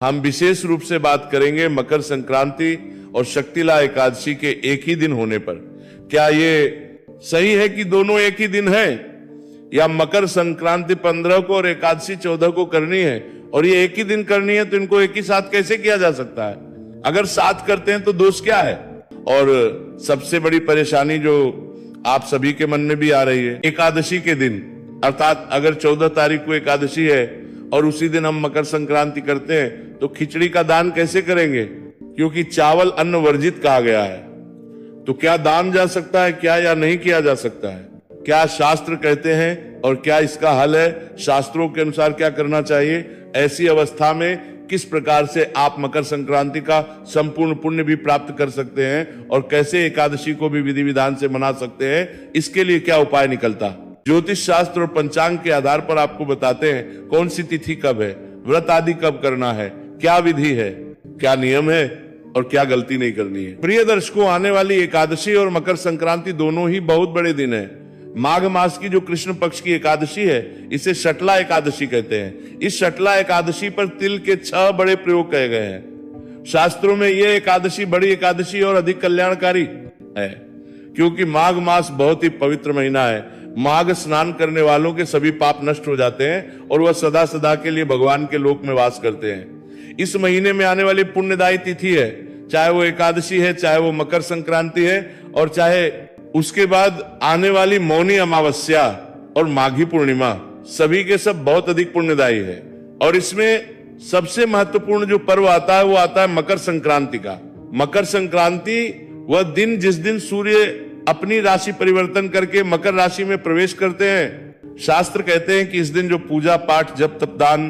हम विशेष रूप से बात करेंगे मकर संक्रांति और शक्तिला एकादशी के एक ही दिन होने पर। क्या ये सही है कि दोनों एक ही दिन है, या मकर संक्रांति 15 को और एकादशी 14 को करनी है और ये एक ही दिन करनी है, तो इनको एक ही साथ कैसे किया जा सकता है? अगर साथ करते हैं तो दोष क्या है? और सबसे बड़ी परेशानी जो आप सभी के मन में भी आ रही है, एकादशी के दिन, अर्थात अगर 14 तारीख को एकादशी है और उसी दिन हम मकर संक्रांति करते हैं तो खिचड़ी का दान कैसे करेंगे? क्योंकि चावल अन्न वर्जित कहा गया है। तो क्या दान जा सकता है क्या, या नहीं किया जा सकता है? क्या शास्त्र कहते हैं और क्या इसका हल है? शास्त्रों के अनुसार क्या करना चाहिए? ऐसी अवस्था में किस प्रकार से आप मकर संक्रांति का संपूर्ण पुण्य भी प्राप्त कर सकते हैं और कैसे एकादशी को भी विधि विधान से मना सकते हैं, इसके लिए क्या उपाय निकलता? ज्योतिष शास्त्र और पंचांग के आधार पर आपको बताते हैं कौन सी तिथि कब है, व्रत आदि कब करना है, क्या विधि है, क्या नियम है और क्या गलती नहीं करनी है। प्रिय दर्शकों, आने वाली एकादशी और मकर संक्रांति दोनों ही बहुत बड़े दिन है। माघ मास की जो कृष्ण पक्ष की एकादशी है, इसे शटला एकादशी कहते हैं। इस शटला एकादशी पर तिल के 6 बड़े प्रयोग कहे गए हैं। शास्त्रों में यह एकादशी बड़ी एकादशी और अधिक कल्याणकारी है, क्योंकि माघ मास बहुत ही पवित्र महीना है। माघ स्नान करने वालों के सभी पाप नष्ट हो जाते हैं और वह सदा सदा के लिए भगवान के लोक में वास करते हैं। इस महीने में आने वाली पुण्यदायी तिथि है, चाहे वो एकादशी है, चाहे वो मकर संक्रांति है, और चाहे उसके बाद आने वाली मौनी अमावस्या और माघी पूर्णिमा, सभी के सब बहुत अधिक पुण्यदायी है। और इसमें सबसे महत्वपूर्ण जो पर्व आता है वो आता है मकर संक्रांति का। मकर संक्रांति वह दिन जिस दिन सूर्य अपनी राशि परिवर्तन करके मकर राशि में प्रवेश करते हैं। शास्त्र कहते हैं कि इस दिन जो पूजा पाठ जप तप दान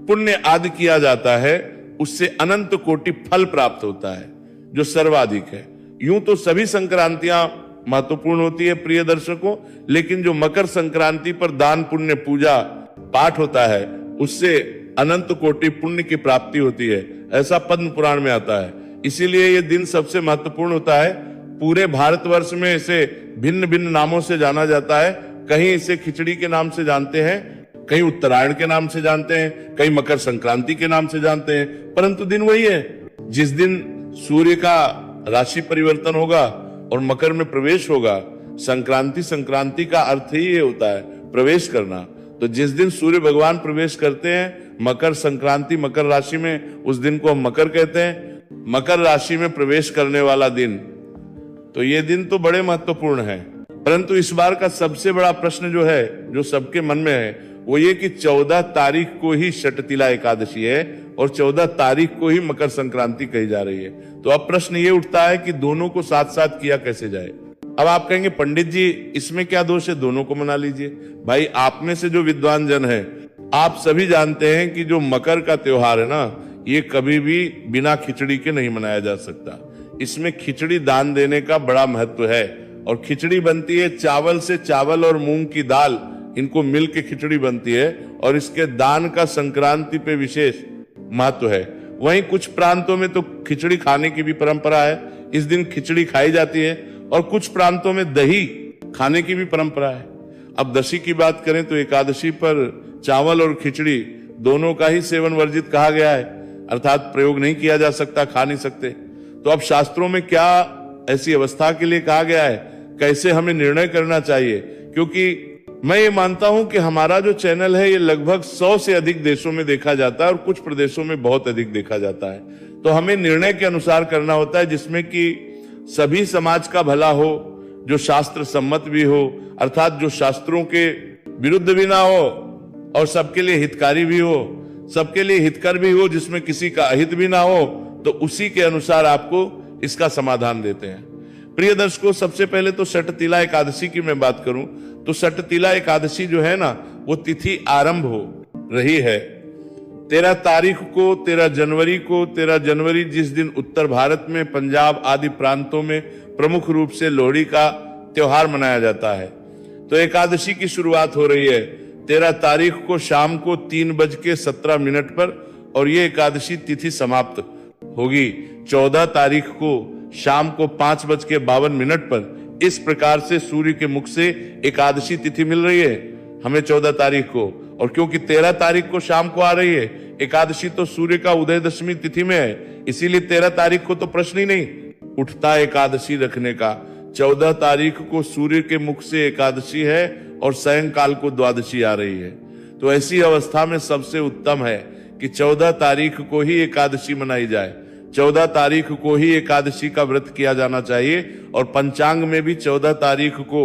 पुण्य आदि किया जाता है, उससे अनंत कोटि फल प्राप्त होता है, जो सर्वाधिक है। यूं तो सभी संक्रांतियां महत्वपूर्ण होती है प्रिय दर्शकों, लेकिन जो मकर संक्रांति पर दान पुण्य पूजा पाठ होता है, उससे अनंत कोटि पुण्य की प्राप्ति होती है, ऐसा पद्म पुराण में आता है। इसीलिए ये दिन सबसे महत्वपूर्ण होता है। पूरे भारतवर्ष में इसे भिन्न भिन्न नामों से जाना जाता है। कहीं इसे खिचड़ी के नाम से जानते हैं, कहीं उत्तरायण के नाम से जानते हैं, कहीं मकर संक्रांति के नाम से जानते हैं, परंतु दिन वही है। जिस दिन सूर्य का राशि परिवर्तन होगा और मकर में प्रवेश होगा, संक्रांति का अर्थ ही ये होता है, प्रवेश करना। तो जिस दिन सूर्य भगवान प्रवेश करते हैं मकर संक्रांति, मकर राशि में, उस दिन को हम मकर कहते हैं। मकर राशि में प्रवेश करने वाला दिन, तो ये दिन तो बड़े महत्वपूर्ण है। परंतु इस बार का सबसे बड़ा प्रश्न जो है, जो सबके मन में है, वो ये कि 14 तारीख को ही शटतिला एकादशी है और 14 तारीख को ही मकर संक्रांति कही जा रही है। तो अब प्रश्न ये उठता है कि दोनों को साथ साथ किया कैसे जाए। अब आप कहेंगे पंडित जी इसमें क्या दोष है, दोनों को मना लीजिए। भाई, आप में से जो विद्वान जन है, आप सभी जानते हैं कि जो मकर का त्योहार है ना, ये कभी भी बिना खिचड़ी के नहीं मनाया जा सकता। इसमें खिचड़ी दान देने का बड़ा महत्व है। और खिचड़ी बनती है चावल से, चावल और मूंग की दाल, इनको मिल के खिचड़ी बनती है और इसके दान का संक्रांति पे विशेष महत्व है। वहीं कुछ प्रांतों में तो खिचड़ी खाने की भी परंपरा है, इस दिन खिचड़ी खाई जाती है, और कुछ प्रांतों में दही खाने की भी परंपरा है। अब दशी की बात करें तो एकादशी पर चावल और खिचड़ी दोनों का ही सेवन वर्जित कहा गया है, अर्थात प्रयोग नहीं किया जा सकता, खा नहीं सकते। तो अब शास्त्रों में क्या ऐसी अवस्था के लिए कहा गया है, कैसे हमें निर्णय करना चाहिए? क्योंकि मैं ये मानता हूं कि हमारा जो चैनल है ये लगभग 100 से अधिक देशों में देखा जाता है और कुछ प्रदेशों में बहुत अधिक देखा जाता है। तो हमें निर्णय के अनुसार करना होता है, जिसमें कि सभी समाज का भला हो, जो शास्त्र सम्मत भी हो, अर्थात जो शास्त्रों के विरुद्ध भी ना हो और सबके लिए हितकारी भी हो, सबके लिए हितकर भी हो, जिसमें किसी का अहित भी ना हो। तो उसी के अनुसार आपको इसका समाधान देते हैं। प्रिय दर्शकों, सबसे पहले तो शटतिला एकादशी की मैं बात करूं तो शटतिला एकादशी जो है ना, वो तिथि आरंभ हो रही है 13 तारीख को, 13 जनवरी को। 13 जनवरी जिस दिन उत्तर भारत में पंजाब आदि प्रांतों में प्रमुख रूप से लोहड़ी का त्योहार मनाया जाता है। तो एकादशी की शुरुआत हो रही है 13 तारीख को शाम को 3:17 पर, और ये एकादशी तिथि समाप्त होगी 14 तारीख को शाम को 5:52 पर। इस प्रकार से सूर्य के मुख से एकादशी तिथि मिल रही है हमें 14 तारीख को, और क्योंकि 13 तारीख को शाम को आ रही है, एकादशी तो सूर्य का उदय दशमी तिथि में है, इसीलिए 13 तारीख को तो प्रश्न ही नहीं उठता एकादशी रखने का। 14 तारीख को सूर्य के मुख से एकादशी है और सायंकाल को द्वादशी आ रही है। तो ऐसी अवस्था में सबसे उत्तम है कि 14 तारीख को ही एकादशी मनाई जाए। 14 तारीख को ही एकादशी का व्रत किया जाना चाहिए और पंचांग में भी 14 तारीख को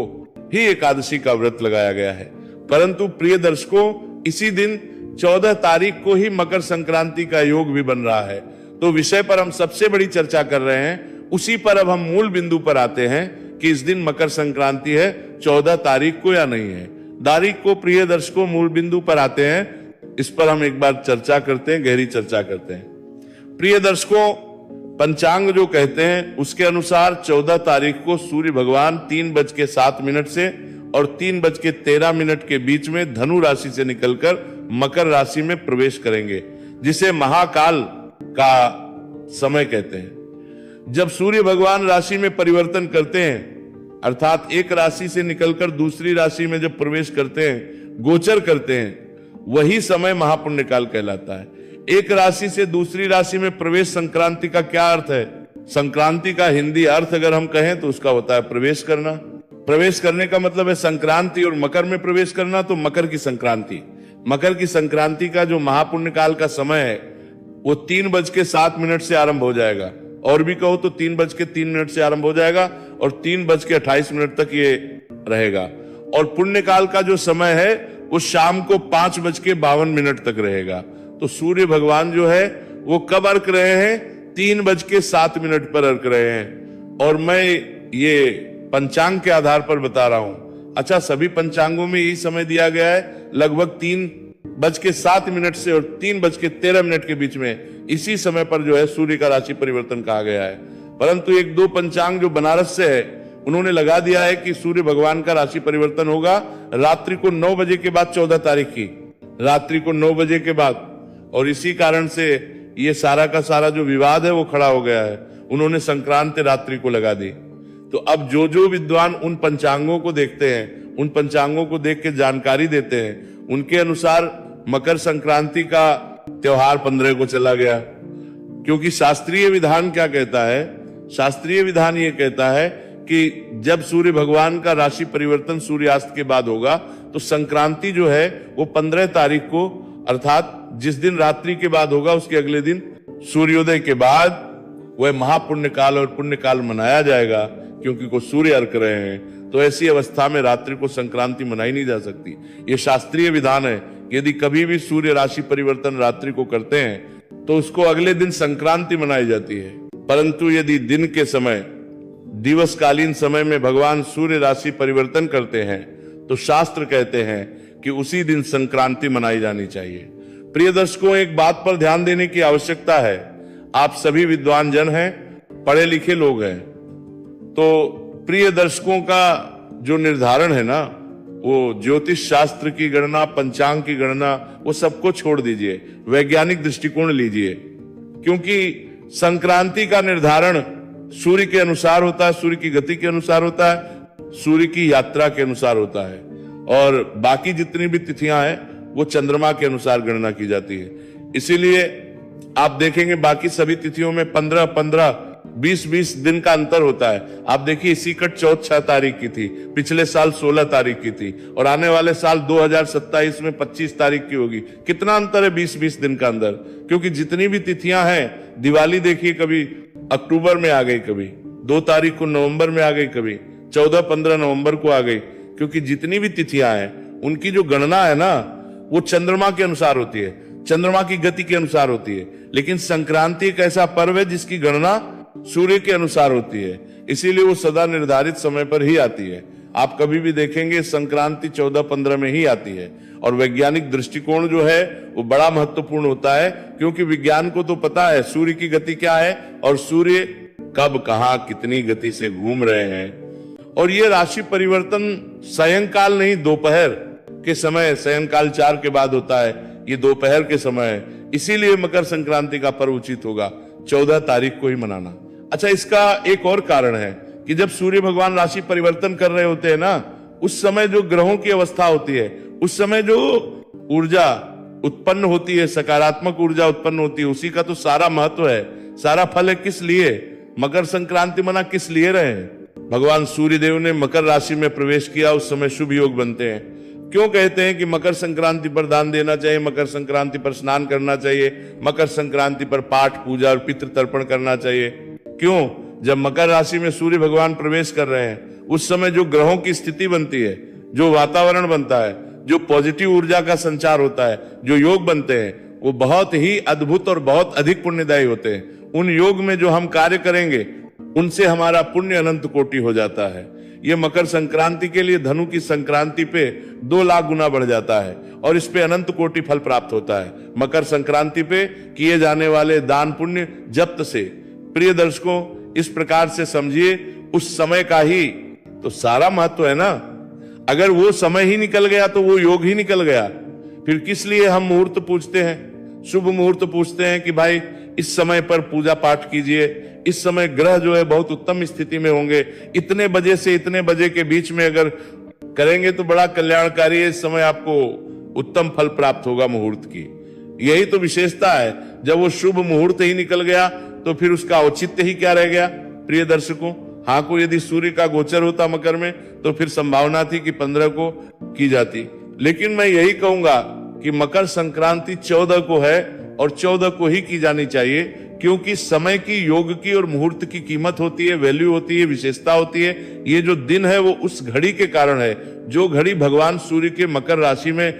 ही एकादशी का व्रत लगाया गया है। परंतु प्रिय दर्शकों, इसी दिन 14 तारीख को ही मकर संक्रांति का योग भी बन रहा है। तो विषय पर हम सबसे बड़ी चर्चा कर रहे हैं, उसी पर अब हम मूल बिंदु पर आते हैं कि इस दिन मकर संक्रांति है 14 तारीख को या नहीं है। तारीख को प्रिय दर्शकों मूल बिंदु पर आते हैं, इस पर हम एक बार चर्चा करते हैं, गहरी चर्चा करते हैं। प्रिय दर्शकों, पंचांग जो कहते हैं उसके अनुसार 14 तारीख को सूर्य भगवान 3:07 से और 3:13 के बीच में धनु राशि से निकलकर मकर राशि में प्रवेश करेंगे, जिसे महाकाल का समय कहते हैं। जब सूर्य भगवान राशि में परिवर्तन करते हैं, अर्थात एक राशि से निकलकर दूसरी राशि में जब प्रवेश करते हैं, गोचर करते हैं, वही समय महापुण्य काल कहलाता है। एक राशि से दूसरी राशि में प्रवेश संक्रांति का क्या अर्थ है? संक्रांति का हिंदी अर्थ अगर हम कहें तो उसका होता है प्रवेश करना। प्रवेश करने का मतलब है संक्रांति, और मकर में प्रवेश करना तो मकर की संक्रांति। मकर की संक्रांति का जो महापुण्य काल का समय है वो 3:07 से आरंभ हो जाएगा, और भी कहो तो 3:03 से आरंभ हो जाएगा और 3:28 तक ये रहेगा। और पुण्य काल का जो समय है वो शाम को 5:52 तक रहेगा। तो सूर्य भगवान जो है वो कब अर्क रहे हैं? 3:07 पर अर्क रहे हैं। और मैं ये पंचांग के आधार पर बता रहा हूं। अच्छा, सभी पंचांगों में यही समय दिया गया है, लगभग 3:07 से और 3:13 के बीच में इसी समय पर जो है सूर्य का राशि परिवर्तन कहा गया है। परंतु एक दो पंचांग जो बनारस से है उन्होंने लगा दिया है कि सूर्य भगवान का राशि परिवर्तन होगा रात्रि को 9 बजे के बाद, 14 तारीख की रात्रि को 9 बजे के बाद। और इसी कारण से ये सारा का सारा जो विवाद है वो खड़ा हो गया है। उन्होंने संक्रांति रात्रि को लगा दी। तो अब जो विद्वान उन पंचांगों को देखते हैं, उन पंचांगों को देख के जानकारी देते हैं, उनके अनुसार मकर संक्रांति का त्योहार 15 को चला गया। क्योंकि शास्त्रीय विधान क्या कहता है? शास्त्रीय विधान ये कहता है कि जब सूर्य भगवान का राशि परिवर्तन सूर्यास्त के बाद होगा तो संक्रांति जो है वो 15 तारीख को, अर्थात जिस दिन रात्रि के बाद होगा उसके अगले दिन सूर्योदय के बाद वह महापुण्य काल और पुण्य काल मनाया जाएगा, क्योंकि को सूर्य अर्क रहे हैं। तो ऐसी अवस्था में रात्रि को संक्रांति मनाई नहीं जा सकती। ये शास्त्रीय विधान है। यदि कभी भी सूर्य राशि परिवर्तन रात्रि को करते हैं तो उसको अगले दिन संक्रांति मनाई जाती है। परंतु यदि दिन के समय, दिवसकालीन समय में भगवान सूर्य राशि परिवर्तन करते हैं तो शास्त्र कहते हैं कि उसी दिन संक्रांति मनाई जानी चाहिए। प्रिय दर्शकों, एक बात पर ध्यान देने की आवश्यकता है। आप सभी विद्वान जन हैं, पढ़े लिखे लोग हैं, तो प्रिय दर्शकों का जो निर्धारण है ना, वो ज्योतिष शास्त्र की गणना, पंचांग की गणना, वो सबको छोड़ दीजिए, वैज्ञानिक दृष्टिकोण लीजिए। क्योंकि संक्रांति का निर्धारण सूर्य के अनुसार होता है, सूर्य की गति के अनुसार होता है, सूर्य की यात्रा के अनुसार होता है, और बाकी जितनी भी तिथियां हैं वो चंद्रमा के अनुसार गणना की जाती है। इसीलिए आप देखेंगे बाकी सभी तिथियों में 15-15, 20-20 दिन का अंतर होता है। आप देखिए इसी कट चौथ 6 तारीख की थी, पिछले साल 16 तारीख की थी, और आने वाले साल 2027 में 25 तारीख की होगी। कितना अंतर है 20-20 दिन का अंदर। क्योंकि जितनी भी तिथियां हैं, दिवाली देखिए कभी अक्टूबर में आ गई, कभी 2 तारीख को नवंबर में आ गई, कभी 14-15 नवंबर को आ गई। क्योंकि जितनी भी तिथियां हैं उनकी जो गणना है ना वो चंद्रमा के अनुसार होती है, चंद्रमा की गति के अनुसार होती है। लेकिन संक्रांति एक ऐसा पर्व है जिसकी गणना सूर्य के अनुसार होती है, इसीलिए वो सदा निर्धारित समय पर ही आती है। आप कभी भी देखेंगे संक्रांति 14-15 में ही आती है। और वैज्ञानिक दृष्टिकोण जो है वो बड़ा महत्वपूर्ण होता है, क्योंकि विज्ञान को तो पता है सूर्य की गति क्या है और सूर्य कब, कहां, कितनी गति से घूम रहे हैं। और ये राशि परिवर्तन सायंकाल नहीं, दोपहर के समय, सायंकाल 4 के बाद होता है, ये दोपहर के समय है। इसीलिए मकर संक्रांति का पर्व उचित होगा 14 तारीख को ही मनाना। अच्छा, इसका एक और कारण है कि जब सूर्य भगवान राशि परिवर्तन कर रहे होते हैं ना, उस समय जो ग्रहों की अवस्था होती है, उस समय जो ऊर्जा उत्पन्न होती है, सकारात्मक ऊर्जा उत्पन्न होती है, उसी का तो सारा महत्व है, सारा फल है। किस लिए मकर संक्रांति मना, किस लिए रहे? भगवान सूर्य देव ने मकर राशि में प्रवेश किया, उस समय शुभ योग बनते हैं। क्यों कहते हैं कि मकर संक्रांति पर दान देना चाहिए, मकर संक्रांति पर स्नान करना चाहिए, मकर संक्रांति पर पाठ पूजा और पितृ तर्पण करना चाहिए? क्यों? जब मकर राशि में सूर्य भगवान प्रवेश कर रहे हैं, उस समय जो ग्रहों की स्थिति बनती है, जो वातावरण बनता है, जो पॉजिटिव ऊर्जा का संचार होता है, जो योग बनते हैं, वो बहुत ही अद्भुत और बहुत अधिक पुण्यदायी होते हैं। उन योग में जो हम कार्य करेंगे, उनसे हमारा पुण्य अनंत कोटि हो जाता है। ये मकर संक्रांति के लिए धनु की संक्रांति पे 2 लाख गुना बढ़ जाता है और इस पे अनंत कोटि फल प्राप्त होता है। मकर संक्रांति पे किए जाने वाले दान पुण्य जप्त से, प्रिय दर्शकों, इस प्रकार से समझिए, उस समय का ही तो सारा महत्व है ना। अगर वो समय ही निकल गया तो वो योग ही निकल गया। फिर किस लिए हम मुहूर्त पूछते हैं, शुभ मुहूर्त पूछते हैं कि भाई इस समय पर पूजा पाठ कीजिए, इस समय ग्रह जो है बहुत उत्तम स्थिति में होंगे, इतने बजे से इतने बजे के बीच में अगर करेंगे तो बड़ा कल्याणकारी है, इस समय आपको उत्तम फल प्राप्त होगा मुहूर्त की। यही तो विशेषता है। जब वो शुभ मुहूर्त ही निकल गया तो फिर उसका औचित्य ही क्या रह गया? प्रिय दर्शकों, हाँ को यदि सूर्य का गोचर होता मकर में तो फिर संभावना थी कि 15 को की जाती, लेकिन मैं यही कहूंगा कि मकर संक्रांति 14 को है और 14 को ही की जानी चाहिए, क्योंकि समय की, योग की और मुहूर्त की कीमत होती है, वैल्यू होती है, विशेषता होती है। ये जो दिन है वो उस घड़ी के कारण है, जो घड़ी भगवान सूर्य के मकर राशि में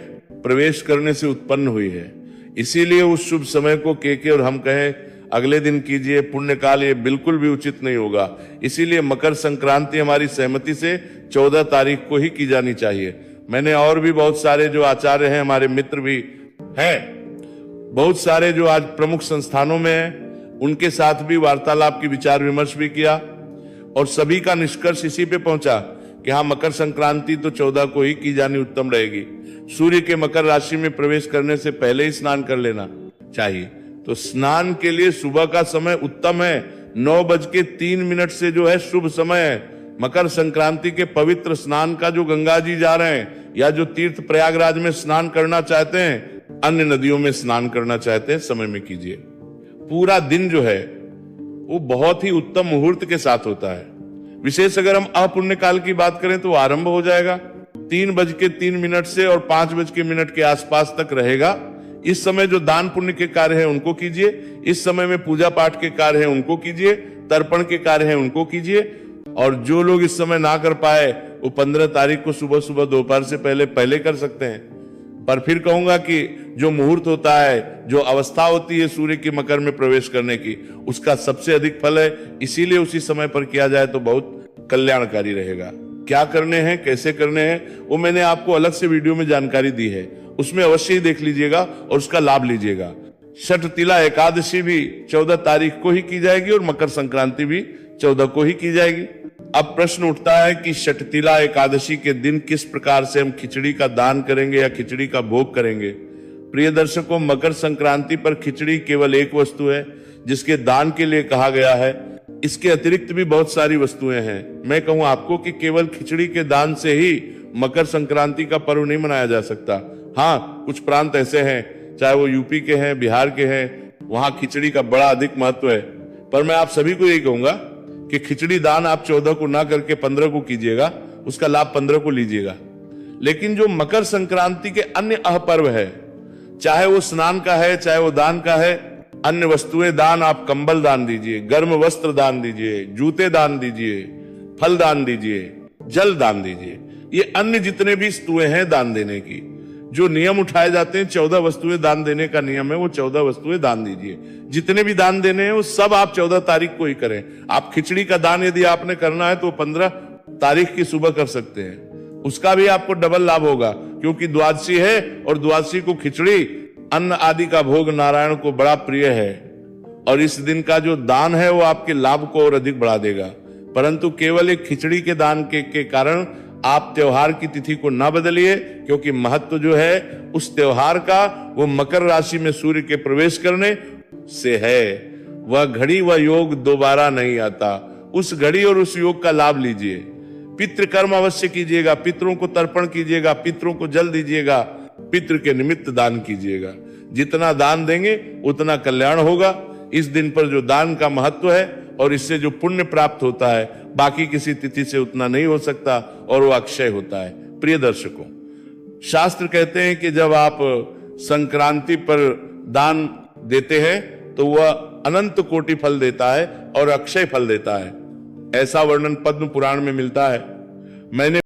प्रवेश करने से उत्पन्न हुई है। इसीलिए उस शुभ समय को के और हम कहें अगले दिन कीजिए, पुण्य काल, ये बिल्कुल भी उचित नहीं होगा। इसीलिए मकर संक्रांति हमारी सहमति से 14 तारीख को ही की जानी चाहिए। मैंने और भी बहुत सारे जो आचार्य हैं, हमारे मित्र भी हैं, बहुत सारे जो आज प्रमुख संस्थानों में हैं, उनके साथ भी वार्तालाप की विचार विमर्श भी किया और सभी का निष्कर्ष इसी पे पहुंचा कि हाँ, मकर संक्रांति तो 14 को ही की जानी उत्तम रहेगी। सूर्य के मकर राशि में प्रवेश करने से पहले ही स्नान कर लेना चाहिए। तो स्नान के लिए सुबह का समय उत्तम है, 9:03 से जो है शुभ समय है। मकर संक्रांति के पवित्र स्नान का जो गंगा जी जा रहे हैं या जो तीर्थ प्रयागराज में स्नान करना चाहते हैं, अन्य नदियों में स्नान करना चाहते हैं, समय में कीजिए। पूरा दिन जो है वो बहुत ही उत्तम मुहूर्त के साथ होता है। विशेष अगर हम अपुण्य काल की बात करें तो आरंभ हो जाएगा 3:03 से और 5 के आसपास तक रहेगा। इस समय जो दान पुण्य के कार्य हैं उनको कीजिए, इस समय में पूजा पाठ के कार्य हैं उनको कीजिए, तर्पण के कार्य हैं उनको कीजिए। और जो लोग इस समय ना कर पाए वो 15 तारीख को सुबह सुबह दोपहर से पहले कर सकते हैं। पर फिर कहूंगा कि जो मुहूर्त होता है, जो अवस्था होती है सूर्य की मकर में प्रवेश करने की, उसका सबसे अधिक फल है। इसीलिए उसी समय पर किया जाए तो बहुत कल्याणकारी रहेगा। क्या करने हैं, कैसे करने हैं, वो मैंने आपको अलग से वीडियो में जानकारी दी है, उसमें अवश्य ही देख लीजिएगा और उसका लाभ लीजिएगा। षटतिला एकादशी भी 14 तारीख को ही की जाएगी और मकर संक्रांति भी 14 को ही की जाएगी। अब प्रश्न उठता है कि षटतिला एकादशी के दिन किस प्रकार से हम खिचड़ी का दान करेंगे या खिचड़ी का भोग करेंगे। प्रिय दर्शकों, मकर संक्रांति पर खिचड़ी केवल एक वस्तु है जिसके दान के लिए कहा गया है। इसके अतिरिक्त भी बहुत सारी वस्तुएं हैं। मैं कहूं आपको कि केवल खिचड़ी के दान से ही मकर संक्रांति का पर्व नहीं मनाया जा सकता। हाँ, कुछ प्रांत ऐसे हैं, चाहे वो यूपी के हैं, बिहार के हैं, वहां खिचड़ी का बड़ा अधिक महत्व है। पर मैं आप सभी को यही कहूंगा कि खिचड़ी दान आप 14 को ना करके 15 को कीजिएगा, उसका लाभ 15 को लीजिएगा। लेकिन जो मकर संक्रांति के अन्य अहपर्व है, चाहे वो स्नान का है, चाहे वो दान का है, अन्य वस्तुएं दान, आप कंबल दान दीजिए, गर्म वस्त्र दान दीजिए, जूते दान दीजिए, फल दान दीजिए, जल दान दीजिए। ये अन्य जितने भी वस्तुएं हैं दान देने की, जो नियम उठाए जाते हैं, 14 वस्तुएं दान देने का नियम है, वो 14 वस्तुएं दान दीजिए। जितने भी दान देने हैं वो सब आप 14 तारीख को ही करें। आप खिचड़ी का दान यदि आपने करना है तो 15 तारीख की सुबह कर सकते हैं, उसका भी आपको डबल लाभ होगा, क्योंकि द्वादशी है और द्वादशी को खिचड़ी अन्न आदि का भोग नारायण को बड़ा प्रिय है और इस दिन का जो दान है वो आपके लाभ को और अधिक बढ़ा देगा। परंतु केवल एक खिचड़ी के दान के कारण आप त्योहार की तिथि को ना बदलिए, क्योंकि महत्व जो है उस त्योहार का वो मकर राशि में सूर्य के प्रवेश करने से है। वह घड़ी वह योग दोबारा नहीं आता। उस घड़ी और उस योग का लाभ लीजिए। पितृ कर्म अवश्य कीजिएगा, पितरों को तर्पण कीजिएगा, पितरों को जल दीजिएगा, पितृ के निमित्त दान कीजिएगा। जितना दान देंगे उतना कल्याण होगा। इस दिन पर जो दान का महत्व है और इससे जो पुण्य प्राप्त होता है, बाकी किसी तिथि से उतना नहीं हो सकता और वो अक्षय होता है। प्रिय दर्शकों, शास्त्र कहते हैं कि जब आप संक्रांति पर दान देते हैं तो वह अनंत कोटि फल देता है और अक्षय फल देता है। ऐसा वर्णन पद्म पुराण में मिलता है। मैंने